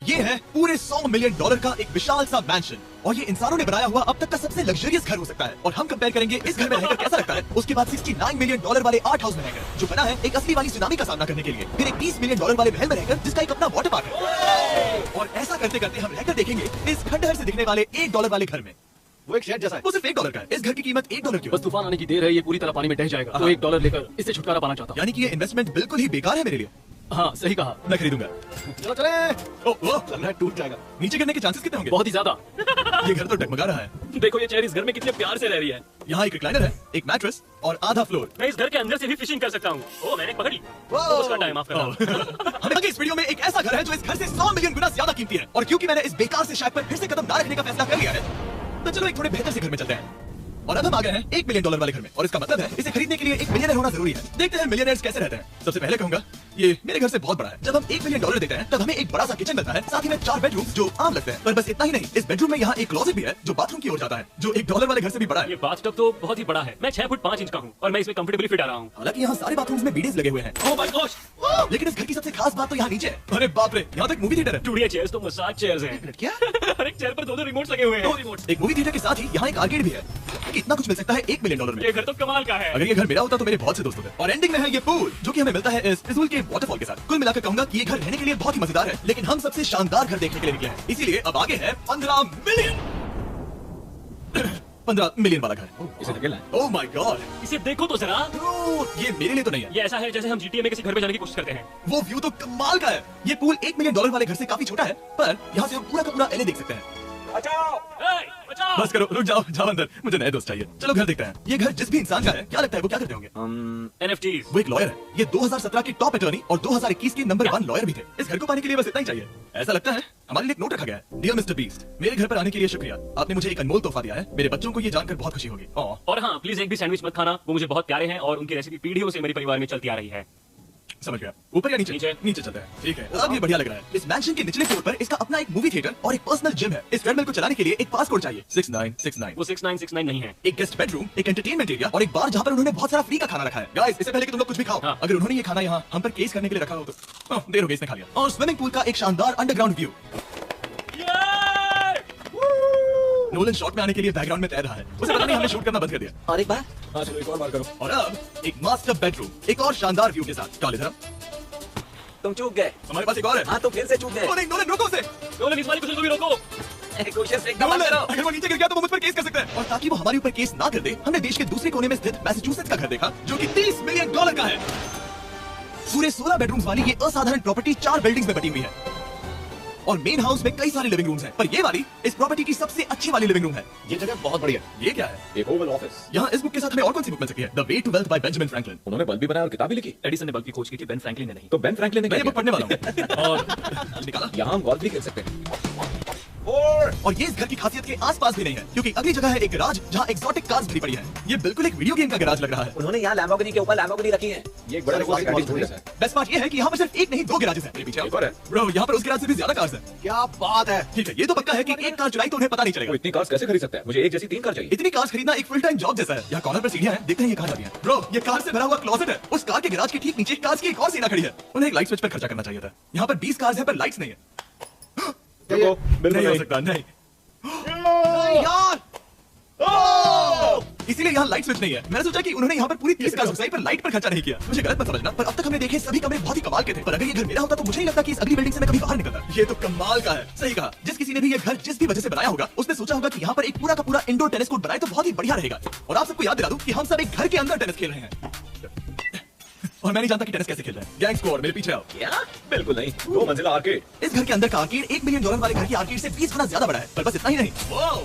ये है पूरे $100 मिलियन का एक विशाल सा मैंशन और ये इंसानों ने बनाया हुआ अब तक का सबसे लग्जरियस घर हो सकता है। और हम कंपेयर करेंगे इस घर में रहकर कैसा लगता है उसके बाद $69 मिलियन वाले आर्ट हाउस में रहकर, जो बना है एक असली वाली सुनामी का सामना करने के लिए, फिर एक $30 मिलियन वाले महल में रहकर जिसका एक अपना वाटर पार्क है। और ऐसा करते करते हम रहकर देखेंगे इस खंडहर से दिखने वाले $1 वाले घर में। वो एक शेड जैसा है। वो सिर्फ $1 का है। इस घर की कीमत $1 की। बस तूफान आने की देर है, ये पूरी तरह पानी में ढह जाएगा। तो $1 लेकर इससे छुटकारा पाना चाहता हूँ। यानी कि ये इन्वेस्टमेंट बिल्कुल ही बेकार है मेरे लिए। हाँ सही कहा। मैं खरीदूंगा। चलो चले। ओह लग रहा है टूट जाएगा। नीचे गिरने के चांसेस कितने होंगे? बहुत ही ज्यादा। ये घर तो डगमगा रहा है। देखो ये चेयर इस घर में कितने प्यार से रह रही है। यहाँ एक रिक्लाइनर है, एक मैट्रेस और आधा फ्लोर। मैं इस घर के अंदर से भी फिशिंग कर सकता हूँ। ओह मैंने पकड़ी। उसका टाइम माफ करना। हमें लगे इस वीडियो में एक ऐसा घर है जो इस घर से 100 मिलियन गुना ज्यादा कीमती है। और क्योंकि मैंने इस बेकार से शायद पर फिर से कदम ना रखने का फैसला कर लिया है, तो चलो एक थोड़े बेहतर से घर में चलते हैं। और अब हम आ गए हैं $1 मिलियन वाले घर में, और इसका मतलब है इसे खरीदने के लिए एक मिलियनर होना जरूरी है। देखते हैं मिलियनर्स कैसे रहते हैं। सबसे पहले कहूंगा ये मेरे घर से बहुत बड़ा है। जब हम $1 मिलियन देते हैं तब हमें एक बड़ा सा किचन मिलता है, साथ ही में 4 बेडरूम जो आम लगते हैं। पर बस इतना ही नहीं, इस बेडरूम में यहाँ एक क्लोजेट भी है जो बाथरूम की ओर जाता है, जो $1 वाले घर से भी बड़ा है। ये बाथटब तो बहुत ही बड़ा है। मैं 6 फुट 5 इंच का हूँ और मैं इसमें कंफर्टेबली फिट आ रहा हूँ। हालांकि यहाँ सारे बाथरूम्स में बीडीएस लगे हुए हैं। Oh my gosh. लेकिन इस घर की सबसे खास बात तो यहाँ नीचे है। अरे बाप रे, यहाँ तक मूवी थिएटर है। टूडिया चेयर्स तो मसाज चेयर्स हैं। क्या? हर एक चेयर पर 2 रिमोट्स लगे हुए हैं। एक मूवी थिएटर के साथ ही यहाँ एक आर्केड भी है। कितना कुछ मिल सकता है $1 मिलियन में। ये घर तो कमाल का है। अगर ये घर मेरा होता तो मेरे बहुत से दोस्त होते। और एंडिंग में है ये पूल जो कि हमें मिलता है इस फिजूल के वाटरफॉल के साथ। कुल मिलाकर कहूंगा कि ये घर रहने के लिए बहुत ही मजेदार है, लेकिन हम सबसे शानदार घर देखने के लिए निकले हैं। इसीलिए अब आगे है 15 मिलियन वाला घर। इसे धकेलना है। ओह माय गॉड, इसे देखो तो जरा। ये मेरे लिए तो नहीं है। ये ऐसा है जैसे हम GTA में किसी घर में जाने की कोशिश करते हैं। वो व्यू तो कमाल का है। ये पूल $1 मिलियन वाले घर से काफी छोटा है, पर यहाँ से हम पूरा का पूरा LA देख सकते हैं। बचाओ। बस करो, रुक जाओ, जाओ अंदर, मुझे नए दोस्त चाहिए। चलो घर देखते हैं। ये घर जिस भी इंसान का है, क्या लगता है वो क्या करते होंगे? NFTs। वो एक लॉयर है। ये 2017 के टॉप अटॉर्नी और 2021 के नंबर 1 लॉयर भी थे। इस घर को पाने के लिए बस इतना ही चाहिए। ऐसा लगता है हमारे लिए एक नोट रखा गया है। डियर मिस्टर बीस्ट, मेरे घर पर आने के लिए शुक्रिया। आपने मुझे एक अनमोल तोहफा दिया है। मेरे बच्चों को ये जानकर बहुत खुशी होगी। और हाँ प्लीज एक भी सैंडविच मत खाना, वो मुझे बहुत प्यारे हैं और उनकी रेसिपी पीढ़ियों से मेरे परिवार में चलती आ रही है। समझ गया। ऊपर या नीचे? नीचे चलते हैं। ठीक है, अब ये बढ़िया लग रहा है। इस मैंशन के निचले फ्लोर पर इसका अपना एक मूवी थिएटर और एक पर्सनल जिम है। इस ट्रेडमिल को चलाने के लिए एक पासकोड चाहिए। 6969। वो 6969 नहीं है। एक गेस्ट बेडरूम, एक एंटरटेनमेंट एरिया और एक बार जहाँ पर उन्होंने बहुत सारा फ्री का खाना रखा है। गाइस, इससे पहले कि तुम लोग कुछ भी खाओ, हाँ। अगर उन्होंने ये खाना यहाँ हम पर केस करने के लिए रखा हो तो देर हो गई, इसने खा लिया। और स्विमिंग पूल का एक शानदार अंडरग्राउंड व्यू। नोलन शॉट में आने के लिए बैकग्राउंड में तैर रहा है। उसे पता नहीं हमने शूट करना बंद कर दिया। और एक बार। हाँ चलो एक और बार करो। और अब एक मास्टर बेडरूम, एक और शानदार व्यू के साथ। कॉल इधर, तुम चूक गए। हमारे पास एक और है। हाँ तो फिर से चूक गए। नहीं, नोलन रोको उसे। नोलन इस वाली कुछ भी रोको। कोशिश एकदम नोलन, मत करो। अगर वो नीचे गिर गया तो वो मुझ पर केस कर सकता है। और ताकि वो हमारे ऊपर केस ना कर दे, हमने देश के दूसरे कोने में स्थित मैसाचुसेट्स का घर देखा जो कि $30 मिलियन का है। पूरे 16 बेडरूम्स वाली ये असाधारण प्रॉपर्टी 4 बिल्डिंग्स में बटी हुई है और मेन हाउस में कई सारे लिविंग रूम्स हैं, पर ये वाली इस प्रॉपर्टी की सबसे अच्छी वाली लिविंग रूम है। ये जगह बहुत बढ़िया। ये क्या है? एक ओवल ऑफिस। यहाँ इस बुक के साथ हमें और कौन सी बुक मिल सकती है? The way to wealth by Benjamin Franklin. उन्होंने बल्ब भी बनाया और किताब भी लिखी। एडिसन ने बल्ब की खोज की थी, बेन फ्रैंकलिन ने नहीं। तो बेन फ्रैंकलिन ने मैं क्या ये बुक किया? पढ़ने वाला हूँ। और निकाला। यहाँ हम गोल्फ भी खेल सकते हैं। और ये इस घर की खासियत के आसपास भी नहीं है, क्योंकि अगली जगह है एक गैराज जहाँ एक्सोटिक कार्स भरी पड़ी है। ये बिल्कुल एक वीडियो गेम का गैराज लग रहा है। उन्होंने यहाँ लैम्बोर्गिनी के ऊपर लैम्बोर्गिनी रखी है। ये एक बड़ा है। बेस्ट पार्ट ये है कि यहाँ पर सिर्फ एक नहीं 2 गैराजेस हैं। मेरे पीछे एक और है। ब्रो, यहाँ पर उस गैराज से भी ज्यादा कार्स हैं। क्या बात है। ठीक है, ये तो पक्का है कि एक कार चुराई तो उन्हें पता नहीं चलेगा। वो इतनी कार्स कैसे खरीद सकता है? मुझे एक जैसी 3 कार चाहिए। इतनी कार्स खरीदना एक फुल टाइम जॉब जैसा है। यहाँ कॉर्नर पर सीढ़ियां हैं, देखते हैं ये कहाँ जाती हैं। ब्रो, ये कार से भरा हुआ क्लोजेट है। उस कार के गैराज के ठीक नीचे कार्स की एक और सीना खड़ी है। उन्हें एक लाइट स्विच पर खर्चा करना चाहिए था। यहाँ पर 20 कार्स हैं पर लाइट्स नहीं है। नहीं हो सकता, नहीं यार। इसीलिए यहाँ लाइट स्विच नहीं है। मैंने सोचा कि उन्होंने यहाँ पर पूरी 30 कार्स घुसाई पर लाइट पर खर्चा नहीं किया। मुझे गलत मत समझना, पर अब तक हमने देखे सभी कमरे बहुत ही कमाल के थे। पर अगर ये घर मेरा होता तो मुझे नहीं लगता कि इस अगली बिल्डिंग से मैं कभी बाहर निकलता। ये तो कमाल का है। सही कहा, जिस किसी ने भी ये घर जिस भी वजह से बनाया होगा उसने सोचा होगा कि यहाँ पर एक पूरा का पूरा इंडोर टेनिस कोर्ट बनाए तो बहुत ही बढ़िया रहेगा। और आप सबको याद दिला दूं कि हम सब एक घर के अंदर टेनिस खेल रहे हैं और मैं नहीं जानता कि टेनिस कैसे खेल रहे हैं। गैंग स्क्वाड, मेरे पीछे आओ। क्या? बिल्कुल नहीं। 2 मंजिला आर्केड। इस घर के अंदर का आर्केड $1 मिलियन वाले घर की आर्केड से 20 गुना ज्यादा बड़ा है। पर बस इतना ही नहीं, वाओ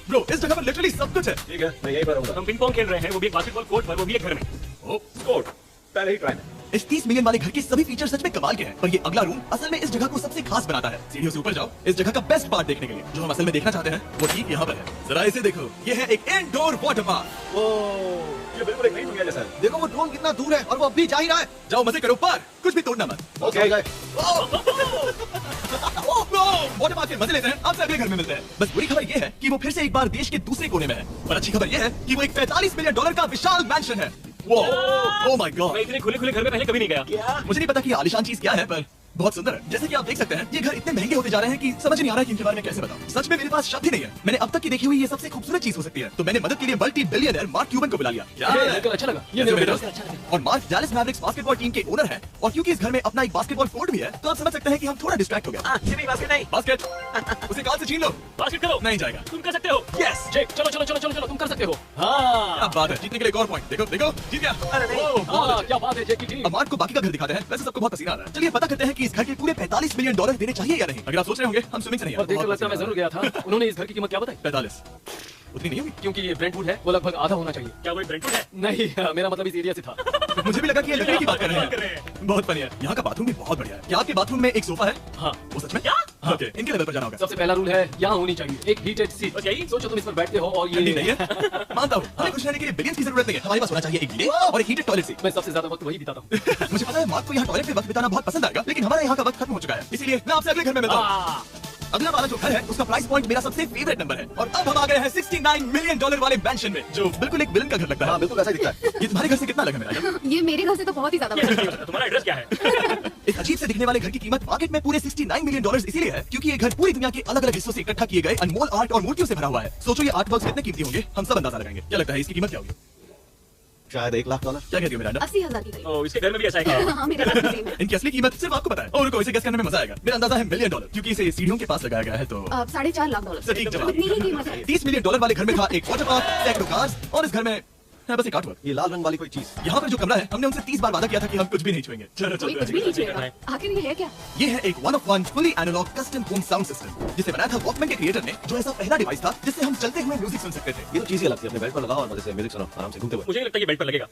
ब्रो, इस जगह पर लिटरली सब कुछ है। ठीक है, मैं यहीं पर रहूंगा। हम पिंग पोंग खेल रहे हैं, वो भी एक बास्केटबॉल कोर्ट पर, वो भी एक घर में। ओ, स्कोर। पहले ही ट्राई में। इस 30 मिलियन वाले घर के सभी फीचर सच में कमाल के हैं, पर ये अगला रूम असल में इस जगह को सबसे खास बनाता है। सीढ़ियों से ऊपर जाओ इस जगह का बेस्ट पार्ट देखने के लिए। जो हम असल में देखना चाहते हैं वो ठीक यहाँ पर है। जरा इसे देखो, ये है एक इंडोर वाटर पार्क। ये बिल्कुल एक नई दुनिया जैसा है। देखो वो ड्रोन कितना दूर है और वो अब भी जा ही रहा है। जाओ मजे करो, पर कुछ भी तोड़ना मत। ओके। वाटर पार्क के मजे लेते हैं, आपसे अगले घर में मिलते हैं। बस बुरी खबर ये है कि वो फिर से एक बार देश के दूसरे कोने में है, और अच्छी खबर ये है कि वो एक $45 मिलियन का विशाल मैंशन है। ओह माय गॉड, मैं इतने खुले खुले घर में पहले कभी नहीं गया। क्या? मुझे नहीं पता कि ये आलिशान चीज क्या है, पर बहुत सुंदर है। जैसे कि आप देख सकते हैं ये घर इतने महंगे होते जा रहे हैं कि समझ नहीं आ रहा है कि इनके बारे में कैसे बताऊं। सच में मेरे पास शब्द ही नहीं है। मैंने अब तक की देखी हुई ये सबसे खूबसूरत चीज हो सकती है। तो मैंने मदद के लिए मल्टी बिलियनर मार्क क्यूबन को बुला लिया। क्या ये है? बिल्कुल अच्छा लगा। ये मेरे दोस्त और mark Dallas Mavericks basketball team के ओनर है। और क्योंकि इस घर में अपना एक बास्केटबॉल कोर्ट भी है तो आप समझ सकते हैं कि हम थोड़ा डिस्ट्रैक्ट हो गए। सिमी बास्केट नहीं। बास्केट उसे कॉल से छीन लो। बास्केट करो, नहीं जाएगा। तुम कर सकते हो। यस जेक चलो चलो चलो चलो चलो तुम कर सकते हो। हाँ क्या बात है। जीतने के लिए एक और पॉइंट। देखो देखो जीत गया। अरे नहीं ओह, बहुत हाँ, अच्छा। क्या बात है जेक की टीम। अब मार्क को बाकी का घर दिखाते हैं। वैसे सबको बहुत पसीना आ रहा है। चलिए पता करते हैं कि इस घर के पूरे 45 मिलियन डॉलर देने चाहिए या नहीं। अगर आप सोच रहे होंगे हम स्विमिंग से नहीं और देखकर लगता है मैं जरूर गया था। उन्होंने इस घर की कीमत क्या बताई? 45 उतनी नहीं होगी। क्योंकि ये ब्रेंटवुड है वो लगभग आधा होना चाहिए। क्या वही ब्रेंटवुड है? नहीं मेरा मतलब इस एरिया से था। मुझे भी लगा कि ये लकड़ी की बात कर रहे हैं। बहुत फनी है। यहाँ का बाथरूम भी बहुत बढ़िया है। क्या आपके बाथरूम में एक सोफा है? हाँ वो सच में? क्या? ओके इनके लेवल पर जाना होगा। सबसे पहला रूल है यहाँ होनी चाहिए एक हीटेड सीट। बस यही? सोचो तुम इस पर बैठते हो और ठंडी ये नहीं है। मानता हूँ हमें खुश रहने के लिए बिलियंस की जरूरत नहीं है। हमारे पास होना चाहिए एक गीले और एक हीटेड टॉयलेट सीट। मैं सबसे ज्यादा वक्त वही बिताता हूँ। मुझे पता है मार्क को यहाँ टॉयलेट पे वक्त बिताना बहुत पसंद आएगा लेकिन हमारे यहाँ का वक्त खत्म हो चुका है। इसीलिए मैं आपसे अगले घर में मिलता हूँ। अगला वाला जो घर है उसका प्राइस पॉइंट मेरा सबसे फेवरेट नंबर है। और अब हम आ गए हैं 69 मिलियन डॉलर वाले मैंशन में जो बिल्कुल एक विलन का घर लगता है। बिल्कुल ऐसा ही दिखता है। ये तुम्हारे घर से कितना अलग है मेरा? ये मेरे घर से तो बहुत ही ज्यादा बड़ा है। तुम्हारा एड्रेस क्या है? इस अजीब से दिखने वाले घर की कीमत मार्केट में पूरे 69 मिलियन डॉलर इसीलिए है क्योंकि ये घर पूरी दुनिया के अलग अलग हिस्सों से इकट्ठा किए गए अनमोल आर्ट और मूर्तियों से भरा हुआ है। सोचो ये आर्ट वर्क कितने कीमती होंगे हम सब अंदाजा लगाएंगे। क्या लगता है इसकी कीमत क्या होगी? शायद $1 लाख। क्या कहती हो मेरा? 80,000 की करीब। ओ, इसके घर में भी ऐसा है क्या? हाँ मेरे घर में सेम है। इनकी असली कीमत सिर्फ आपको पता है और रुको इसे गेस करने में मजा आएगा। मेरा अंदाजा है मिलियन डॉलर क्योंकि इसे सीढ़ियों के पास लगाया गया है। तो $4.5 लाख। सटीक जवाब। इतनी ही कीमत है। 30 मिलियन डॉलर वाले घर में था एक वाटर पार्क, सैकड़ों कार्स और इस घर में है बस एक आर्टवर्क। ये लाल रंग वाली कोई चीज। यहाँ पर जो कमरा है हमने उनसे 30 बार वादा किया था कि हम कुछ भी नहीं छुएंगे। चलो कोई चलो कुछ भी नहीं छुएगा। आखिर ये है क्या? ये है एक 1 of 1 fully analogue custom home sound system जिसे बनाया था वॉकमैन के क्रिएटर ने जो ऐसा पहला डिवाइस था जिससे हम चलते हुए म्यूजिक सुन सकते थे। ये तो चीज ही अलग थी। अपने बेल्ट पर लगाओ और मजे से म्यूजिक सुनो आराम से घूमते हुए। मुझे नहीं लगता ये बेल्ट पर लगेगा।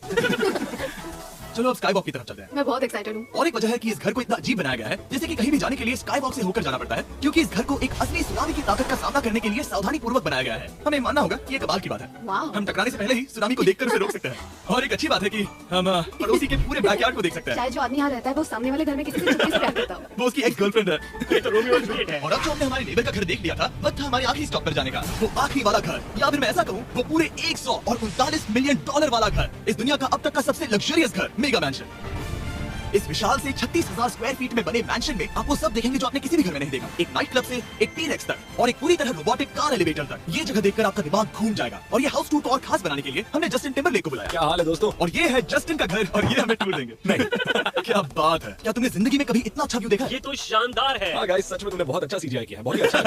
चलो अब स्काई वॉक की तरफ चलते हैं। मैं बहुत एक्साइटेड हूँ। और एक वजह है कि इस घर को इतना अजीब बनाया गया है जैसे कि कहीं भी जाने के लिए स्काई वॉक से होकर जाना पड़ता है क्योंकि इस घर को एक असली सुनामी की ताकत का सामना करने के लिए सावधानी पूर्वक बनाया गया है। हमें मानना होगा कि ये कमाल की बात है। वाह। हम टकराने से पहले ही सुनामी को देखकर उसे रोक सकते हैं। और एक अच्छी बात है कि हम पड़ोसी के पूरे बैकयार्ड को देख सकते हैं। शायद जो आदमी यहाँ रहता है वो सामने वाले घर में किसी से चुपके से प्यार करता हो। वो उसकी एक्स गर्लफ्रेंड है। ये तो रोमियो और जूलियट है। और अब जो हमने हमारे नेबर का घर देख लिया था वक्त था हमारे आखिरी स्टॉप पर जाने का। वो आखिरी वाला घर या फिर मैं ऐसा कहूँ वो पूरे 139 मिलियन डॉलर वाला घर। इस दुनिया का अब तक का सबसे लग्जरियस घर मेगा मैंशन। इस विशाल से 36,000 स्क्वायर फीट में बने मैंशन में आपको सब देखेंगे जो आपने किसी भी घर में नहीं देखा। एक नाइट क्लब से एक टी-रेक्स तक और एक पूरी तरह रोबोटिक कार एलिवेटर तक। ये जगह देखकर आपका दिमाग घूम जाएगा। और ये हाउस टूर को और खास बनाने के लिए हमने जस्टिन टिम्बरलेक को बुलाया। क्या हाल है दोस्तों? और ये है जस्टिन का घर और ये हमें टूर देंगे। नहीं क्या बात है। क्या तुमने जिंदगी में कभी इतना अच्छा व्यू देखा है? ये तो शानदार है। हाँ गाइस सच में तुमने बहुत अच्छा सीजीआई किया है। बहुत ही अच्छा।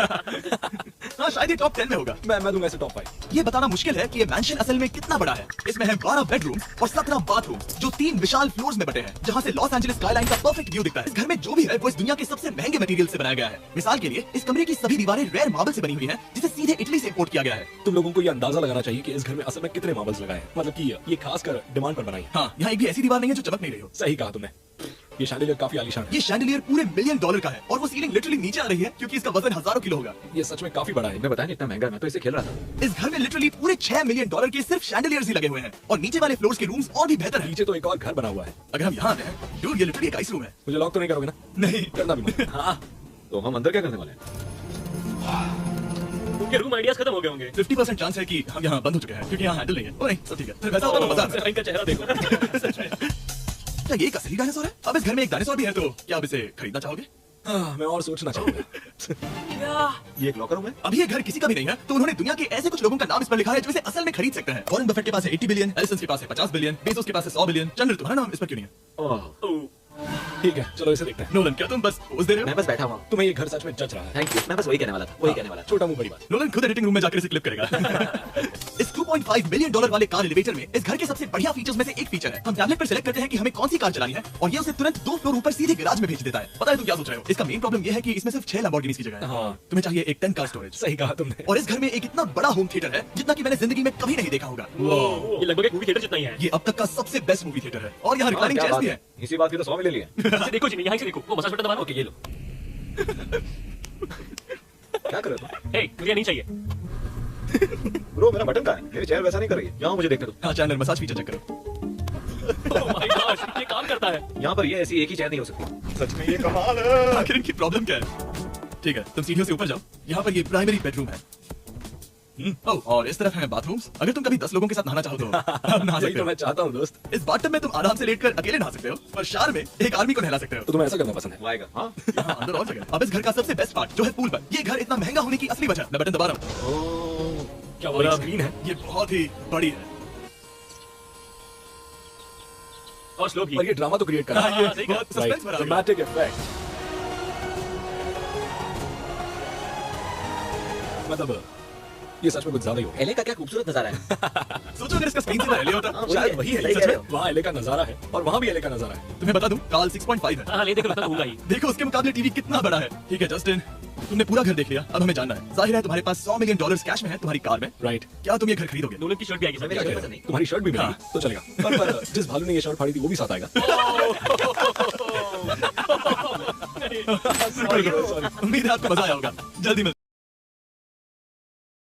हाँ शायद ये टॉप 10 में होगा। मैं दूंगा इसे टॉप 5। ये बताना मुश्किल है कि ये मैंशन असल में कितना बड़ा है। इसमें है 12 बेडरूम और 17 बाथरूम जो 3 विशाल फ्लोर्स में बटे हैं जहाँ से लॉस एंजलिस स्काईलाइन का परफेक्ट व्यू दिखता है। इस घर में जो भी है वो इस दुनिया के सबसे महंगे मटेरियल से बनाया गया है। मिसाल के लिए इस कमरे की सभी दीवारें रेयर मार्बल से बनी हुई हैं जिसे सीधे इटली से इंपोर्ट किया गया है। तुम लोगों को ये अंदाजा लगाना चाहिए कि इस घर में असल में कितने मार्बल्स लगाए हैं। मतलब कि ये खासकर डिमांड पर बनाई है। हाँ यहाँ एक भी ऐसी दीवार नहीं है जो चमक नहीं रही हो। सही कहा तुमने। ये शैंडिलियर काफी आलीशान है। ये शैंडिलियर पूरे मिलियन डॉलर का है और वो सीलिंग लिटरली नीचे आ रही है क्योंकि इसका वजन हजारों किलो होगा। ये सच में काफी बड़ा है। मैं बताया इतना महंगा है, मैं तो इसे खेल रहा था। इस घर में लिटरली पूरे 6 मिलियन डॉलर के सिर्फ शैंडिलियर्स ही लगे हुए हैं और नीचे वाले फ्लोर्स के रूम्स और भी बेहतर हैं। नीचे तो एक और घर बना हुआ है। अगर हम यहाँ आते हैं डूड ये लिटरली एक आइस रूम है। मुझे लॉक तो नहीं करोगे ना? नहीं करना भी मत। हाँ तो हम अंदर क्या करने वाले हैं? उनके रूम आइडियाज खत्म हो गए होंगे। 50% चांस है कि हम यहाँ बंद हो चुके हैं क्योंकि यहाँ हैंडल नहीं है। ओ नहीं सब ठीक है। फिर वैसा होता तो मजा आता। इनका चेहरा देखो। सच में। क्या ये एक असली डायनासोर है? अब इस घर में एक डायनासोर भी है तो क्या आप इसे खरीदना चाहोगे? हाँ, मैं और सोचना चाहूंगा। ये एक लॉकर रूम है। अभी ये घर किसी का भी नहीं है तो उन्होंने दुनिया के ऐसे कुछ लोगों का नाम इस पर लिखा है जो इसे असल में खरीद सकते हैं। वॉरेन बफेट के पास है 80 बिलियन, एलिसन के पास है 50 बिलियन, बेजोस के पास है 100 बिलियन। चंद्र तुम्हारा नाम इस पर क्यों नहीं है? ओह, ठीक है चलो इसे देखते हैं। नोलन क्या तुम बस पोज दे रहे मैं हो? बस बैठा हुआ हूँ। तुम्हें ये घर सच में जच रहा है। Thank you. मैं बस वही कहने वाला था, वही कहने वाला था। छोटा मुंह बड़ी बात। नोलन खुद एडिटिंग रूम में जाकर इसे क्लिप करेगा। इस 2.5 मिलियन डॉलर वाले कार एलिवेटर में इस घर के सबसे बढ़िया फीचर्स में से एक फीचर है। हम टैबलेट पर सिलेक्ट करते हैं कि हमें कौन सी कार चलानी है और ये उसे तुरंत 2 फ्लोर ऊपर सीधे गैराज में भेज देता है। पता है तुम क्या सोच रहे हो? इसका मेन प्रॉब्लम ये है कि इसमें सिर्फ 6 लैम्बोर्गिनीज की जगह है। हाँ। तुम्हें चाहिए एक 10 कार स्टोरेज। सही कहा तुमने। और इस घर में एक इतना बड़ा होम थिएटर है जितना कि मैंने जिंदगी में कभी नहीं देखा होगा। ये लगभग एक मूवी थिएटर जितना ही है। ये अब तक का सबसे बेस्ट मूवी थिएटर है और यहाँ रिक्लाइनिंग क्या चेयर्स बात भी है? है। इसी बात की तो 100 में ले लिया। इसे देखो जिमी, यहाँ से देखो। वो मसाज बटन दबाना। ओके, ये लो। क्या कर रहे हो? हे, मुझे नहीं चाहिए। ब्रो मेरा बटन कहाँ है? मेरी चेयर वैसा नहीं कर रही है। यहाँ मुझे देखने दो। हाँ चैनल मसाज फीचर चेक करो। ओह माय गॉड, ये काम करता है। यहाँ पर ये ऐसी एक ही चेयर नहीं हो सकती। सच में ये कमाल है। आखिर इनकी प्रॉब्लम क्या है? ठीक है तुम सीढ़ियों से ऊपर जाओ। यहाँ पर ये प्राइमरी बेडरूम है। और इस तरफ हैं बाथरूम्स। अगर तुम कभी 10 लोगों के साथ नहाना चाहो तो आप नहा यही सकते तो हो। मैं चाहता हूँ दोस्त। इस बाथटब में तुम आराम से लेटकर अकेले नहा सकते हो और शार में एक आर्मी को नहला सकते हो। तो तुम्हें ऐसा करना पसंद है? वो आएगा हाँ यहाँ अंदर और जगह। अब इस घर का सबसे बेस्ट पार्ट जो है पूल पर। ये घर इतना महंगा होने की असली वजह मैं बटन दबा रहा हूँ। क्या वो स्क्रीन है? ये बहुत ही बड़ी है। और स्लो भी। और ये ड्रामा तो क्रिएट कर रहा है। ये सही कहा। बहुत सस्पेंस भरा हुआ है। Dramatic effect. मतलब ये सच में कुछ ज्यादा ही हो गया। एले का क्या खूबसूरत नजारा है। सोचो अगर इसका स्क्रीन से एले होता। हाँ, शायद वही है। सही कह रहे हो। वहाँ एले का नजारा है और वहाँ भी एले का नजारा है। तुम्हें बता दूं काल 6.5 है। हाँ ले देखो लगता होगा ही। देखो उसके मुकाबले टीवी कितना बड़ा है। ठीक है जस्टिन, तुमने पूरा घर देख लिया। अब हमें जानना है, जाहिर है तुम्हारे पास $100 मिलियन कैश में है तुम्हारी कार में। राइट। क्या तुम ये घर खरीदोगे? नोलन की शर्ट भी आएगी मेरी सर। शर्ट पसंद नहीं। तुम्हारी शर्ट भी मिलेगी हाँ। तो चलेगा। पर जिस भालू ने ये शर्ट फाड़ी थी वो भी साथ आएगा। उम्मीद है आपको मजा आया होगा। जल्दी मिलते हैं।